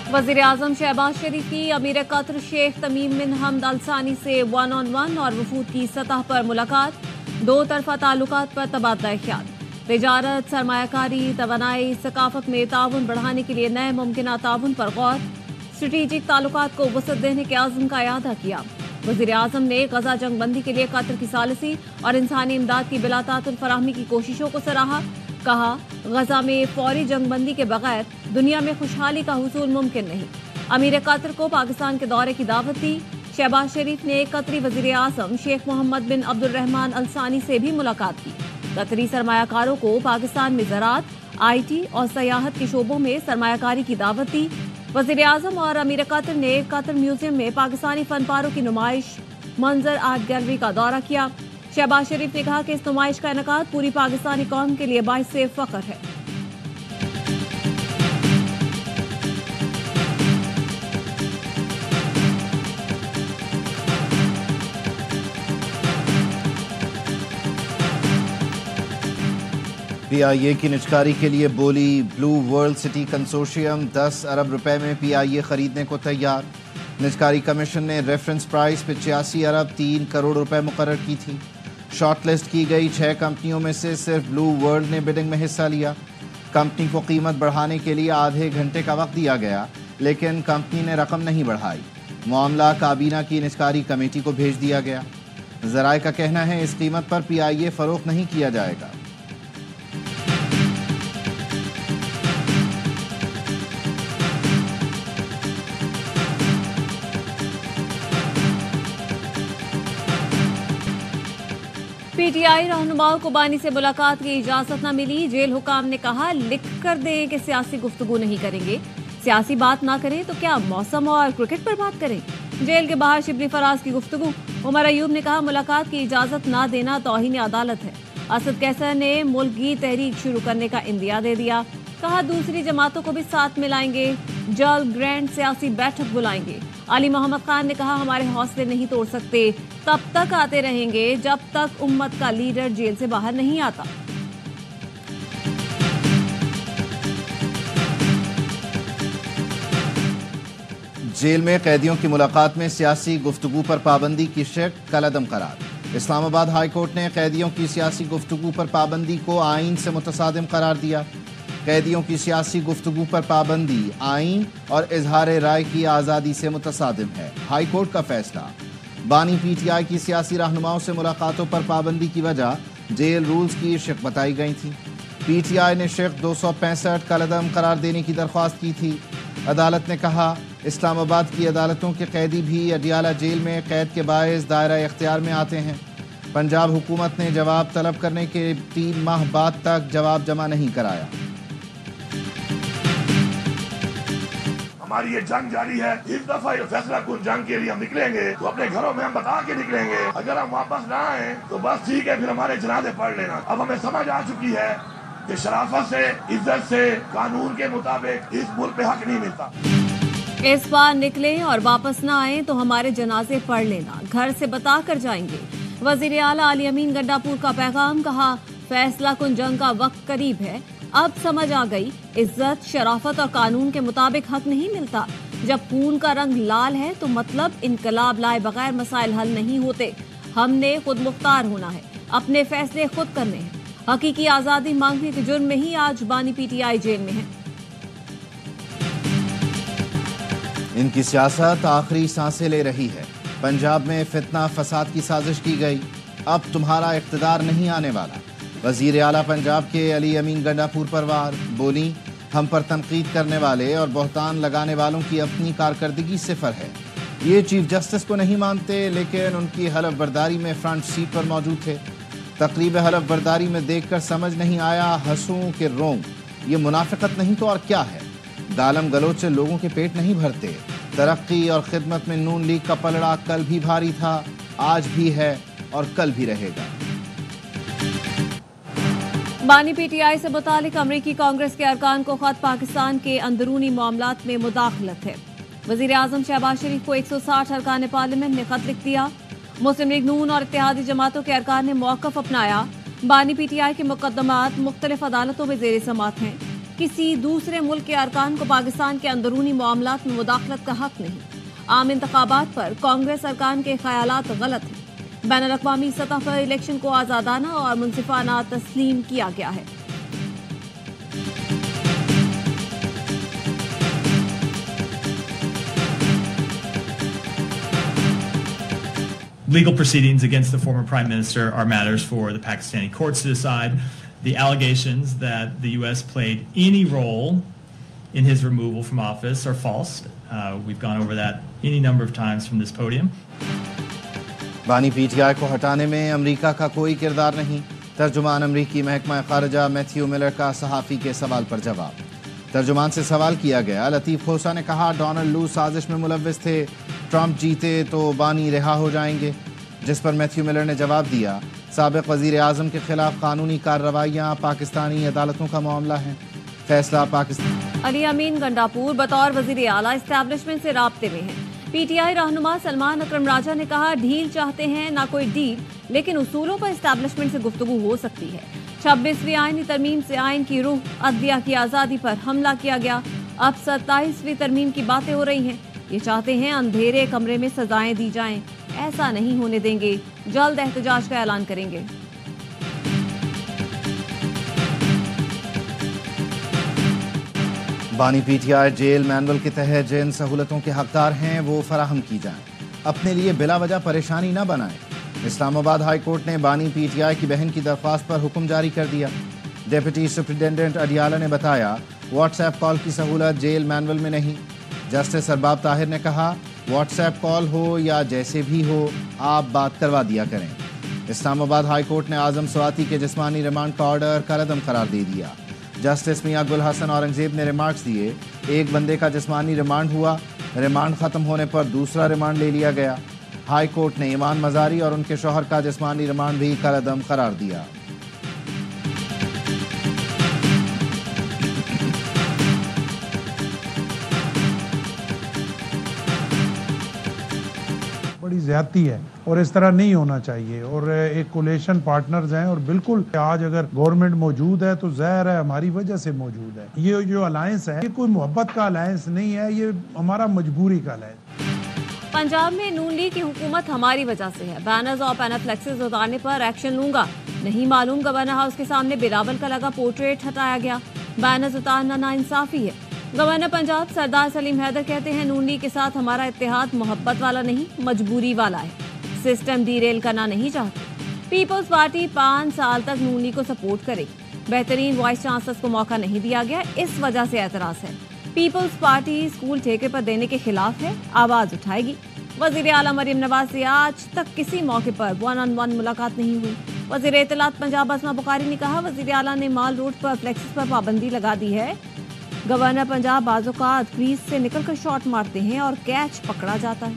वज़ीर आज़म शहबाज शरीफ की अमीर कतर शेख तमीम बिन हमद अल सानी से 1-on-1 और वफूद की सतह पर मुलाकात, दो तरफा ताल्लुकात पर तबादला ख्याल, तिजारत, सरमायाकारी, तवानाई, सकाफत में ताउन बढ़ाने के लिए नए मुमकिन ताउन पर गौर, स्ट्रेटेजिक ताल्लुकात को वसअत देने के आज़म का इआदा किया। वज़ीर आज़म ने गजा जंग बंदी के लिए कतर की सालिसी और इंसानी इमदाद की बिलातातुल फराहमी की कोशिशों को सराहा। कहा, गजा में फौरी जंग बंदी के बगैर दुनिया में खुशहाली का हुसूल मुमकिन नहीं। अमीर कतर को पाकिस्तान के दौरे की दावत दी। शहबाज शरीफ ने कतरी वज़ीर आज़म शेख मोहम्मद बिन अब्दुर्रहमान अल सानी से भी मुलाकात की। कतरी सरमायाकारों को पाकिस्तान में ज़राअत, IT और सयाहत के शोबों में सरमायाकारी की दावत दी। वज़ीर आज़म और अमीर कतर ने कतर म्यूजियम में पाकिस्तानी फनपारों की नुमाइश, मंजर आर्ट गैलरी का दौरा किया। शहबाज शरीफ ने कहा कि इस नुमाइश का इनेकाद पूरी पाकिस्तानी कौम के लिए बाइसे फख्र है। PIA की निजकारी के लिए बोली ब्लू वर्ल्ड सिटी कंसोर्शियम 10 अरब रुपए में PIA खरीदने को तैयार। निजकारी कमीशन ने रेफरेंस प्राइस 85 अरब 3 करोड़ रुपए मुकर्रर की थी। शॉर्ट लिस्ट की गई 6 कंपनियों में से सिर्फ ब्लू वर्ल्ड ने बिडिंग में हिस्सा लिया। कंपनी को कीमत बढ़ाने के लिए आधे घंटे का वक्त दिया गया, लेकिन कंपनी ने रकम नहीं बढ़ाई। मामला काबीना की निजकारी कमेटी को भेज दिया गया। ज़राए का कहना है इस कीमत पर PIA फरोख्त नहीं किया जाएगा। PTI रहनुमाओं को बानी से मुलाकात की इजाजत न मिली। जेल हुकाम ने कहा, लिख कर दें कि सियासी गुफ्तगू नहीं करेंगे। सियासी बात ना करें तो क्या मौसम और क्रिकेट पर बात करें। जेल के बाहर शिबली फराज की गुफ्तगू। उमर अयूब ने कहा, मुलाकात की इजाजत ना देना तौहीन अदालत है। असद कैसर ने मुल्की तहरीक शुरू करने का इंदिया दे दिया। कहा, दूसरी जमातों को भी साथ मिलाएंगे, जल्द ग्रैंड सियासी बैठक बुलाएंगे। अली मोहम्मद खान ने कहा, हमारे हौसले नहीं तोड़ सकते, तब तक आते रहेंगे जब तक उम्मत का लीडर जेल से बाहर नहीं आता। जेल में कैदियों की मुलाकात में सियासी गुफ्तगू पर पाबंदी की शिक कलअदम करार। इस्लामाबाद हाई कोर्ट ने कैदियों की सियासी गुफ्तगू पर पाबंदी को आईन से मुतसादिम करार दिया। कैदियों की सियासी गुफ्तगू पर पाबंदी आईन और इजहार राय की आज़ादी से मुतसादिम है। हाई कोर्ट का फैसला। बानी PTI की सियासी रहनुमाओं से मुलाकातों पर पाबंदी की वजह जेल रूल्स की शिक बताई गई थी। PTI ने शिक 265 कलअदम करार देने की दरख्वास्त की थी। अदालत ने कहा, इस्लामाबाद की अदालतों के कैदी भी अडियाला जेल में कैद के बायस दायरा इख्तियार में आते हैं। पंजाब हुकूमत ने जवाब तलब करने के 3 माह बाद तक जवाब जमा नहीं कराया। हमारी ये जंग जारी है। इस दफा ये फैसला कुन जंग के लिए हम निकलेंगे तो अपने घरों में हम बता के निकलेंगे। अगर हम वापस ना आए तो बस ठीक है, फिर हमारे जनाजे पढ़ लेना। अब हमें समझ आ चुकी है कि शराफत से, इज्जत से, कानून के मुताबिक इस मुल्क पे हक नहीं मिलता। इस बार निकले और वापस ना आए तो हमारे जनाजे पढ़ लेना, घर से बता कर जाएंगे। वजीर आला अली अमीन गंडापुर का पैगाम। कहा, फैसला कुन जंग का वक्त करीब है। अब समझ आ गई, इज्जत, शराफत और कानून के मुताबिक हक नहीं मिलता। जब खून का रंग लाल है तो मतलब इनकलाब लाए बगैर मसाइल हल नहीं होते। हमने खुद मुख्तार होना है, अपने फैसले खुद करने हैं। हकीकी आजादी मांगने के जुर्म में ही आज बानी PTI जेल में है। इनकी सियासत आखिरी सांसें ले रही है। पंजाब में फितना फसाद की साजिश की गई। अब तुम्हारा इख्तिदार नहीं आने वाला। वजीर आला पंजाब के अली अमीन गंडापुर पर वार। बोली, हम पर तनकीद करने वाले और बहतान लगाने वालों की अपनी कारकर्दगी सिफर है। ये चीफ जस्टिस को नहीं मानते, लेकिन उनकी हलफ बर्दारी में फ्रंट सीट पर मौजूद थे। तकरीब हलफ बर्दारी में देखकर समझ नहीं आया, हंसूं के रोंग। ये मुनाफिकत नहीं तो और क्या है। गालम गलोच से लोगों के पेट नहीं भरते। तरक्की और खिदमत में नून लीग का पलड़ा कल भी भारी था, आज भी है और कल भी रहेगा। बानी PTI से मुतालिक अमरीकी कांग्रेस के अरकान को खत। पाकिस्तान के अंदरूनी मामलात में मुदाखलत है। वजीर आजम शहबाज शरीफ को 160 अरकान पार्लियामेंट ने खत लिख दिया। मुस्लिम लीग नून और इत्तेहादी जमातों के अरकान ने मौक़िफ़ अपनाया। बानी PTI के मुकदमात मुख्तलिफ अदालतों में ज़ेर समात हैं। किसी दूसरे मुल्क के अरकान को पाकिस्तान के अंदरूनी मामलात में मुदाखलत का हक नहीं। आम इंतखाबात पर कांग्रेस अरकान के ख्यालात गलत हैं। बैनुल अक़वामी सतह पर इलेक्शन को आज़ादाना और मुनसिफाना तस्लीम किया गया है। Legal proceedings against the former Prime Minister are matters for the Pakistani courts to decide. The allegations that the U.S. played any role in his removal from office are false. We've gone over that any number of times from this podium. बानी PTI को हटाने में America का कोई किरदार नहीं। तर्जुमान अमरीकी महकमा खारजा मैथ्यू मिलर का सहाफ़ी के सवाल पर जवाब। तर्जुमान से सवाल किया गया, लतीफ़ खोसा ने कहा डोनाल्ड लू साजिश में मुलव्विस थे, ट्रंप जीते तो बानी रिहा हो जाएंगे। जिस पर मैथ्यू मिलर ने जवाब दिया, साबिक़ वज़ीर आज़म के खिलाफ कानूनी कार्रवाइयाँ पाकिस्तानी अदालतों का मामला है, फैसला पाकिस्तान। अली अमीन गंडापुर बतौर वज़ीर आला इस्टेब्लिशमेंट से राब्ते में हैं। PTI रहनुमा सलमान अकरम राजा ने कहा ढील चाहते हैं ना कोई डील, लेकिन उसूलों पर इस्टेब्लिशमेंट से गुफ्तगू हो सकती है। 26वीं आईनी तरमीम से आइन की रूह अदलिया की आज़ादी पर हमला किया गया। अब 27वीं तरमीम की बातें हो रही हैं। ये चाहते हैं अंधेरे कमरे में सजाएं दी जाएं। ऐसा नहीं होने देंगे, जल्द एहतजाज का ऐलान करेंगे। बानी PTI जेल मैनुअल के तहत जिन सहूलतों के हकदार हैं वो फराहम की जाएं, अपने लिए बिला वजह परेशानी न बनाएं। इस्लामाबाद हाई कोर्ट ने बानी PTI की बहन की दरख्वास्त पर हुक्म जारी कर दिया। डिप्टी सुप्रिटेंडेंट अडियाला ने बताया व्हाट्सएप कॉल की सहूलत जेल मैनुअल में नहीं। जस्टिस अरबाब ताहिर ने कहा व्हाट्सएप कॉल हो या जैसे भी हो आप बात करवा दिया करें। इस्लामाबाद हाई कोर्ट ने आजम स्वाति के जिस्मानी रिमांड का ऑर्डर कलअदम करार दे दिया। जस्टिस मियां गुल हसन औरंगजेब ने रिमार्क्स दिए, एक बंदे का जिस्मानी रिमांड हुआ, रिमांड ख़त्म होने पर दूसरा रिमांड ले लिया गया। हाई कोर्ट ने ईमान मजारी और उनके शौहर का जिस्मानी रिमांड भी कलअदम करार दिया। बड़ी ज्यादती है और इस तरह नहीं होना चाहिए। और एक कोलेशन पार्टनर्स हैं और बिल्कुल आज अगर गवर्नमेंट मौजूद है तो ज़ाहिर है हमारी वजह से मौजूद है। ये जो अलायंस है ये कोई मोहब्बत का अलायंस नहीं है, ये हमारा मजबूरी का अलायंस। पंजाब में नून लीग की हुकूमत हमारी वजह से है। बैनर्स और पैनाफ्लेक्सेस उतारने पर एक्शन लूंगा। नहीं मालूम गवर्नर हाउस के सामने बिलावल का लगा पोर्ट्रेट हटाया गया। बैनर्स उतारना नाइंसाफी है। गवर्नर पंजाब सरदार सलीम हैदर कहते हैं नून लीग के साथ हमारा इत्तेहाद मोहब्बत वाला नहीं मजबूरी वाला है। सिस्टम डीरेल करना नहीं चाहते। पीपल्स पार्टी 5 साल तक नून लीग को सपोर्ट करेगी। बेहतरीन वाइस चांसलर्स को मौका नहीं दिया गया, इस वजह से एतराज है। पीपल्स पार्टी स्कूल ठेके पर देने के खिलाफ है, आवाज उठाएगी। वजीर आला मरियम नवाज से आज तक किसी मौके पर 1-on-1 मुलाकात नहीं हुई। वजीर इत्तलात पंजाब असमा बुखारी ने कहा वजीर आला ने माल रोड पर फ्लेक्सेस पर पाबंदी लगा दी है। गवर्नर पंजाब बाज़-औक़ात क्रीज से निकलकर शॉट मारते हैं और कैच पकड़ा जाता है।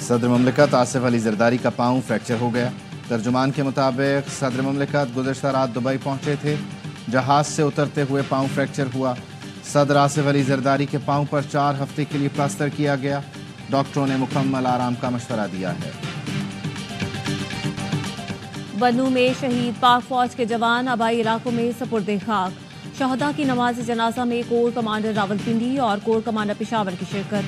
सदर ममलिकत आसिफ अली जरदारी का पाँव फ्रैक्चर हो गया। तर्जुमान के मुताबिक सदर ममलिकत गुज़श्ता रात दुबई पहुंचे थे, जहाज से उतरते हुए पाँव फ्रैक्चर हुआ। सदर आसिफ अली जरदारी के पाँव पर 4 हफ्ते के लिए प्लास्टर किया गया। डॉक्टरों ने मुकम्मल आराम का मशवरा दिया है। बन्नू में शहीद पाक फौज के जवान आबाई इलाकों में सपुर्दे खाक। शहदा की नमाज जनाजा में कोर कमांडर रावलपिंडी और कोर कमांडर पेशावर की शिरकत।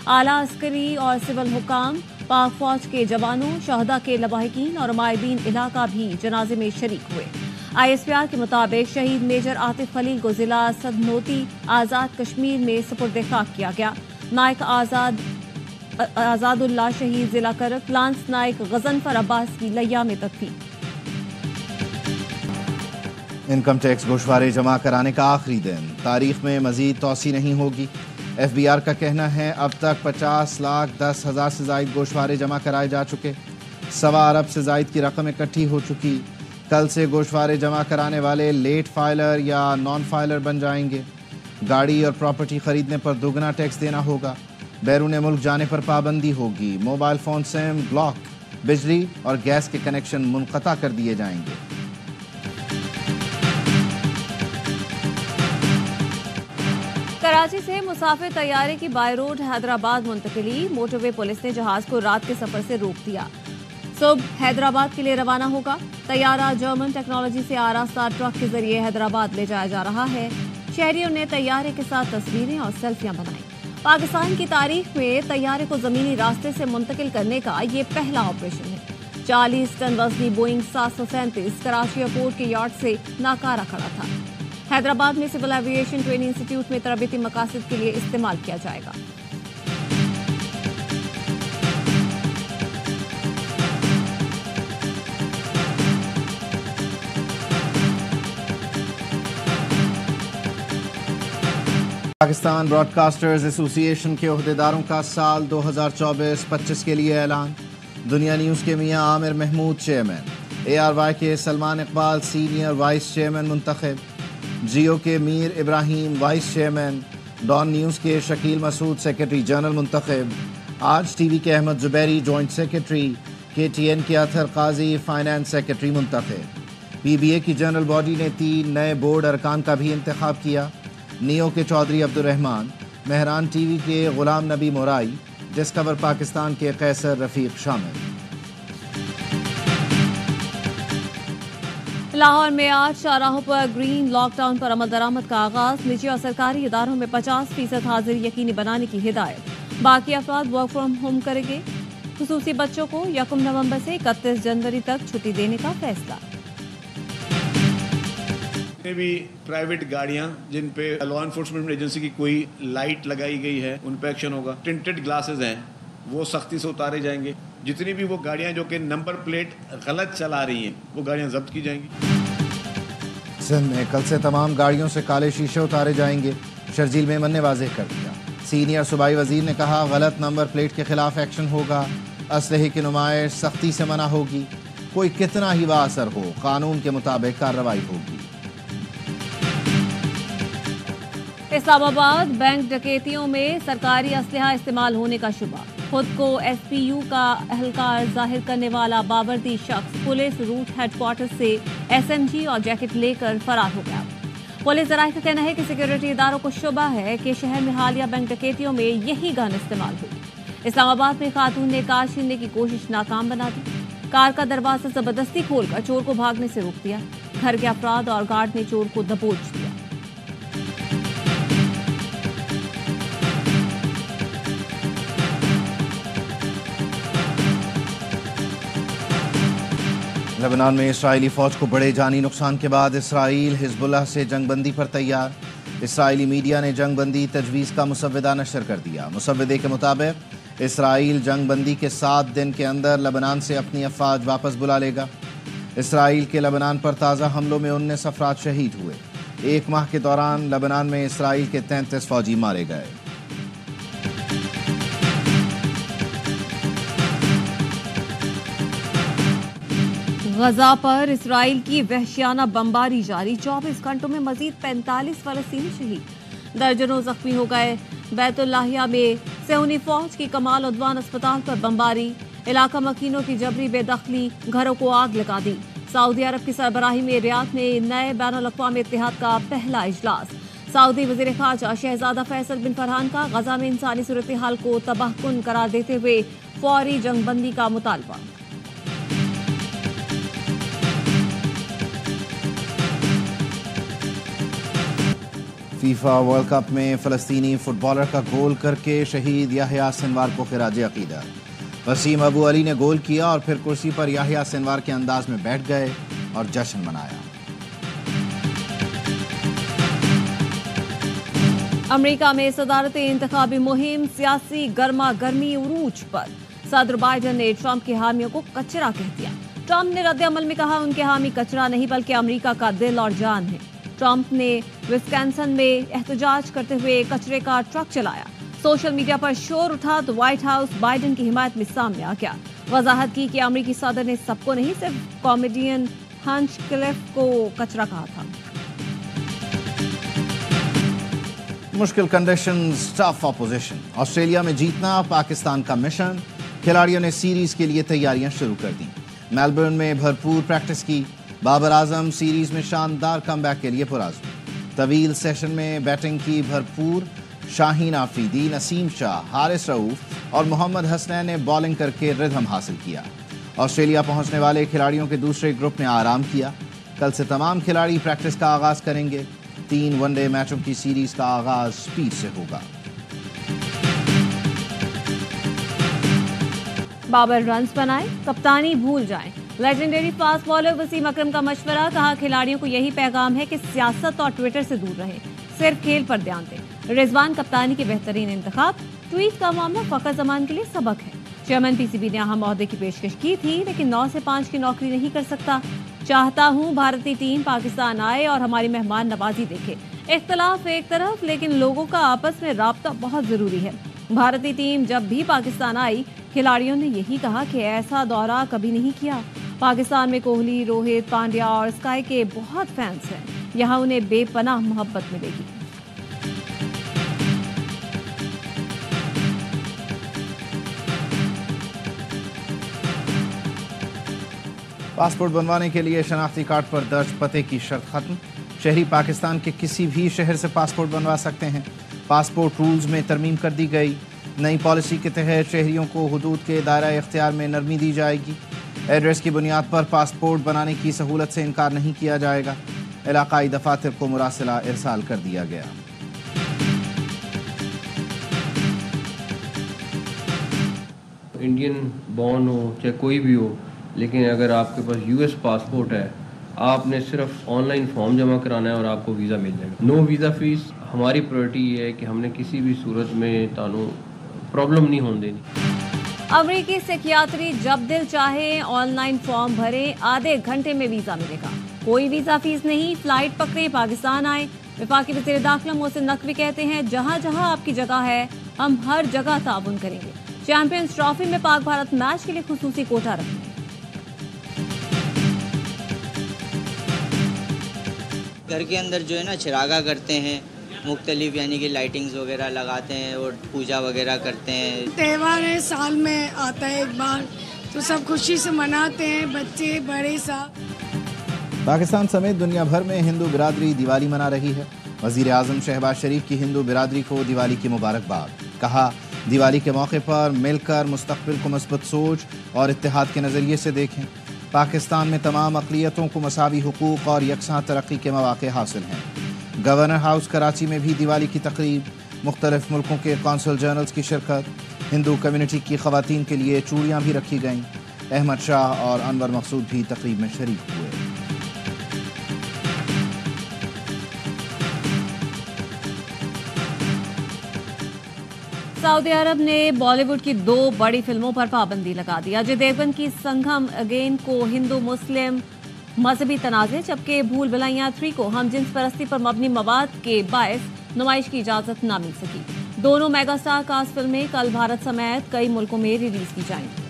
आला अस्करी और सिविल हुकाम, पाक फौज के जवानों, शहदा के लवाहिकीन और माहिदीन इलाका भी जनाजे में शरीक हुए। ISPR के मुताबिक शहीद मेजर आतिफ खलील को जिला सदनोती आज़ाद कश्मीर में सपुर्दे खाक किया गया। नायक आज़ादुल्लाह शहीद जिला करक, लांस नायक गजनफर अब्बास की लैया में तदफीन। इनकम टैक्स गोशवारे जमा कराने का आखिरी दिन, तारीख में मजीद तोसी नहीं होगी। FBR का कहना है अब तक 50,10,000 से जायद गोशवारे जमा कराए जा चुके। 1.25 अरब से जायद की रकम इकट्ठी हो चुकी। कल से गोशवारे जमा कराने वाले लेट फाइलर या नॉन फाइलर बन जाएंगे। गाड़ी और प्रॉपर्टी खरीदने पर दोगुना टैक्स देना होगा। बैरून मुल्क जाने पर पाबंदी होगी। मोबाइल फ़ोन सिम ब्लॉक, बिजली और गैस के कनेक्शन मुनक़ता कर दिए जाएंगे। कराची से मुसाफिर तैयारे की बाय रोड हैदराबाद मुंतकिली। मोटरवे पुलिस ने जहाज को रात के सफर से रोक दिया। सुबह हैदराबाद के लिए रवाना होगा। तैयारा जर्मन टेक्नोलॉजी से आरास्ता ट्रक के जरिए हैदराबाद ले जाया जा रहा है। शहरियों ने तैयारे के साथ तस्वीरें और सेल्फियां बनाई। पाकिस्तान की तारीख में तैयारे को जमीनी रास्ते से मुंतकिल करने का ये पहला ऑपरेशन है। 40 टन वजनी बोइंग 737 कराची एयरपोर्ट के यार्ड से नाकारा खड़ा था। हैदराबाद में सिविल एविएशन ट्रेनिंग इंस्टीट्यूट में तरबियती मकासद के लिए इस्तेमाल किया जाएगा। पाकिस्तान ब्रॉडकास्टर्स एसोसिएशन के ओहदेदारों का साल 2024-25 के लिए ऐलान। दुनिया न्यूज़ के मियां आमिर महमूद चेयरमैन, ARY के Salman Iqbal senior vice chairman मुंतखब, जियो के Mir Ibrahim vice chairman, Dawn news के शकील मसूद सेक्रेटरी जनरल मुंतखब, आज TV के Ahmed Zuberi joint secretary, KTN के अतहर काजी फाइनेंस सेक्रेटरी मुंतखब। PBA की जनरल बॉडी ने 3 नए बोर्ड अरकान का भी इंतखाब किया। नियो के चौधरी अब्दुर्रहमान, मेहरान TV के गुलाम नबी मोराई, डिस्कवर पाकिस्तान के कैसर रफीक शामिल। लाहौर में आज शाहराहों पर ग्रीन लॉकडाउन पर अमल दरामद का आगाज। निजी और सरकारी इदारों में 50% हाजिरी यकीनी बनाने की हिदायत। बाकी अफराद वर्क फ्रॉम होम करेंगे। खुसूसी बच्चों को 1 नवंबर से 31 जनवरी तक छुट्टी देने का फैसला। भी प्राइवेट गाड़ियां जिन पे लॉ एनफोर्समेंट एजेंसी की कोई लाइट लगाई गई है उन पे एक्शन होगा। टिंटेड ग्लासेस हैं वो सख्ती से उतारे जाएंगे। जितनी भी वो गाड़ियां जो कि नंबर प्लेट गलत चला रही हैं वो गाड़ियां जब्त की जाएंगी। सिंध में कल से तमाम गाड़ियों से काले शीशे उतारे जाएंगे। शर्जील मेमन ने वाज़ेह कर दिया। सीनियर सूबाई वजीर ने कहा गलत नंबर प्लेट के खिलाफ एक्शन होगा। असलहे की नुमाइश सख्ती से मना होगी। कोई कितना ही बाअसर हो कानून के मुताबिक कार्रवाई होगी। इस्लामाबाद बैंक डकैतियों में सरकारी असलहा इस्तेमाल होने का शुबा। खुद को SPU का अहलकार जाहिर करने वाला बावर्दी शख्स पुलिस रूट हेडक्वार्टर से SMG और जैकेट लेकर फरार हो गया। पुलिस जराये का कहना है कि सिक्योरिटी इदारों को शुबा है कि शहर में हालिया बैंक डकैतियों में यही गन इस्तेमाल हुई। इस्लामाबाद में खातून ने कार छीनने की कोशिश नाकाम बना दी। कार का दरवाजा जबरदस्ती खोलकर चोर को भागने से रोक दिया। घर के अफराद और गार्ड ने चोर को दबोच दिया। लेबनान में इसराइली फौज को बड़े जानी नुकसान के बाद इसराइल हिजबुल्लाह से जंगबंदी पर तैयार। इसराइली मीडिया ने जंगबंदी तजवीज़ का मुसव्वदा नशर कर दिया। मुसव्वदे के मुताबिक इसराइल जंगबंदी के 7 दिन के अंदर लेबनान से अपनी अफवाज वापस बुला लेगा। इसराइल के लेबनान पर ताज़ा हमलों में 19 अफराद शहीद हुए। 1 माह के दौरान लेबनान में इसराइल के 33 फौजी मारे गए। गजा पर इसराइल की वहशियाना बमबारी जारी। 24 घंटों में मजीद 45 फलस्तीनी शहीद, दर्जनों जख्मी हो गए। बैतुल्लाहिया में सेहूनी फौज की कमाल उद्वान अस्पताल पर बमबारी। इलाका मकीनों की जबरी बेदखली, घरों को आग लगा दी। सऊदी अरब की सरबराही में रियाद में नए बैनुल अक़वामी इत्तेहाद का पहला इजलास। सऊदी वज़ीर ख़ारजा शहजादा फैसल बिन फरहान का गजा में इंसानी सूरत हाल को तबाहकुन करार देते हुए फौरी जंगबंदी का मुतालबा। फीफा वर्ल्ड कप में फ़लस्तीनी फुटबॉलर का गोल करके शहीद याहिया सिनवार को खिराज अक़ीदत। वसीम अबू अली ने गोल किया और फिर कुर्सी पर याहिया सिनवार के अंदाज में बैठ गए और जश्न मनाया। अमेरिका में सदारती इंतखाबी मुहिम सियासी गर्मा गर्मी उरूज पर। सदर बाइडन ने ट्रंप के हामियों को कचरा कह दिया। ट्रंप ने रद्द अमल में कहा उनके हामी कचरा नहीं बल्कि अमेरिका का दिल और जान है। ट्रंप ने विस्कॉन्सिन में एहतजाज करते हुए कचरे का ट्रक चलाया। सोशल मीडिया पर शोर उठा तो व्हाइट हाउस बाइडन की हिमायत में सामने आ गया। वजाहत की कि अमेरिकी सदर ने सबको नहीं सिर्फ कॉमेडियन हंचक्लिफ को कचरा कहा था। मुश्किल कंडीशंस, टफ ऑपोजिशन। ऑस्ट्रेलिया में जीतना पाकिस्तान का मिशन। खिलाड़ियों ने सीरीज के लिए तैयारियां शुरू कर दी। मेलबर्न में भरपूर प्रैक्टिस की। बाबर आजम सीरीज में शानदार कमबैक के लिए पुरआज़म। तवील सेशन में बैटिंग की भरपूर। شاہین آفریدی، نسیم شاہ، حارث رؤوف اور محمد حسنین نے بولنگ کر کے ردھم حاصل کیا۔ آسٹریلیا پہنچنے والے کھلاڑیوں کے دوسرے گروپ نے آرام کیا۔ کل سے تمام کھلاڑی پریکٹس کا آغاز کریں گے۔ 3 ون ڈے میچوں کی سیریز کا آغاز سپیڈ سے ہوگا۔ بابر رنز بنائیں، کپتانی بھول جائیں۔ لیجنڈری فاسٹ بالر وسیم اکرم کا مشورہ، کہا کھلاڑیوں کو یہی پیغام ہے کہ سیاست اور ٹویٹر سے دور رہیں، صرف کھیل پر دھیان دیں۔ رضوان کپتانی کے بہترین انتخاب، ٹویٹ کا معاملہ فخر زمان کے لیے سبق ہے۔ چیئرمین پی سی بی نے اہم عہدے کی پیشکش کی تھی لیکن 9 سے 5 کی نوکری نہیں کر سکتا۔ چاہتا ہوں بھارتی ٹیم پاکستان آئے اور ہماری مہمان نوازی دیکھے۔ اختلاف ایک طرف لیکن لوگوں کا آپس میں رابطہ بہت ضروری ہے۔ بھارتی ٹیم جب بھی پاکستان آئی کھلاڑیوں نے یہی کہا کہ ایسا دورہ کبھی نہیں کیا۔ پاکستان میں کوہلی، روہت، پانڈیا اور اسکائی کے بہت فینس ہیں، یہاں انہیں بے پناہ محبت ملے گی۔ پاسپورٹ بنوانے کے لیے شناختی کارڈ پر درج پتے کی شرط ختم۔ شہری پاکستان کے کسی بھی شہر سے پاسپورٹ بنوا سکتے ہیں۔ پاسپورٹ رولز میں ترمیم کر دی گئی۔ نئی پالیسی کے تحت شہریوں کو حدود کے دائرہ اختیار میں نرمی دی جائے گی۔ ایڈریس کی بنیاد پر پاسپورٹ بنانے کی سہولت سے انکار نہیں کیا جائے گا۔ علاقائی دفاتر کو مراسلہ ارسال کر دیا گیا۔ انڈین بورن ہو چاہے کوئی بھی ہو، لیکن اگر آپ کے پاس یو ایس پاسپورٹ ہے، آپ نے صرف آن لائن فارم جمع کرانا ہے اور آپ کو ویزا مل جائے گا۔ نو ویزا فیس۔ ہماری پرائرٹی یہ ہے کہ ہم نے کسی بھی صورت میں تانوں پرابلم نہیں ہونے دینی۔ امریکی سیکیاتری، جب دل چاہے آن لائن فارم بھرے، آدھے گھنٹے میں ویزا ملے گا، کوئی ویزا فیس نہیں، فلائٹ پکڑے پاکستان آئے۔ وفاقی وزیر داخلہ محسن نقوی کہتے ہیں جہاں جہاں آپ کی جگہ ہے ہم ہر جگہ تعاون کریں گے۔ چیمپئنز ٹرافی میں پاک بھارت میچ کے لیے خصوصی کوٹا رکھیں گے۔ گھر کے اندر جو ہے نا چراغا کرتے ہیں، مختلف یعنی کہ لائٹنگز وغیرہ لگاتے ہیں اور پوجا وغیرہ کرتے ہیں۔ تہوار ہے، سال میں آتا ہے ایک بار، تو سب خوشی سے مناتے ہیں، بچے بڑے سب۔ پاکستان سمیت دنیا بھر میں ہندو برادری دیوالی منا رہی ہے۔ وزیر اعظم شہباز شریف کی ہندو برادری کو دیوالی کی مبارکباد۔ کہا دیوالی کے موقع پر مل کر مستقبل کو مثبت سوچ اور اتحاد کے نظریے سے دیکھیں۔ پاکستان میں تمام اقلیتوں کو مساوی حقوق اور یکساں ترقی کے مواقع حاصل ہیں۔ گورنر ہاؤس کراچی میں بھی دیوالی کی تقریب، مختلف ملکوں کے قونصل جنرلز کی شرکت۔ ہندو کمیونٹی کی خواتین کے لیے چوڑیاں بھی رکھی گئیں۔ احمد شاہ اور انور مقصود بھی تقریب میں شریک ہوئے۔ سعودی عرب نے بالی ووڈ کی 2 بڑی فلموں پر پابندی لگا دی۔ اجے دیوگن کی سنگھم اگین کو ہندو مسلم مذہبی تنازع، جبکہ بھول بھلائیاں 3 کو ہم جنس پرستی پر مبنی مواد کے باعث نمائش کی اجازت نہ مل سکی۔ دونوں میگا سٹار کاسٹ فلمیں کل بھارت سمیت کئی ملکوں میں ریلیز کی جائیں گی۔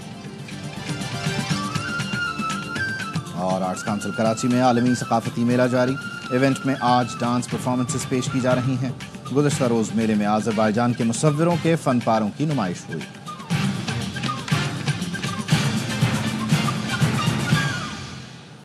اور آرٹس کونسل کراچی میں عالمی ثقافتی میلہ جاری۔ ایونٹ میں آج ڈانس پرفارمنسز پیش کی جا رہی ہیں۔ گزشتہ روز میلے میں آذربائیجان کے مصوروں کے فن پاروں کی نمائش ہوئی۔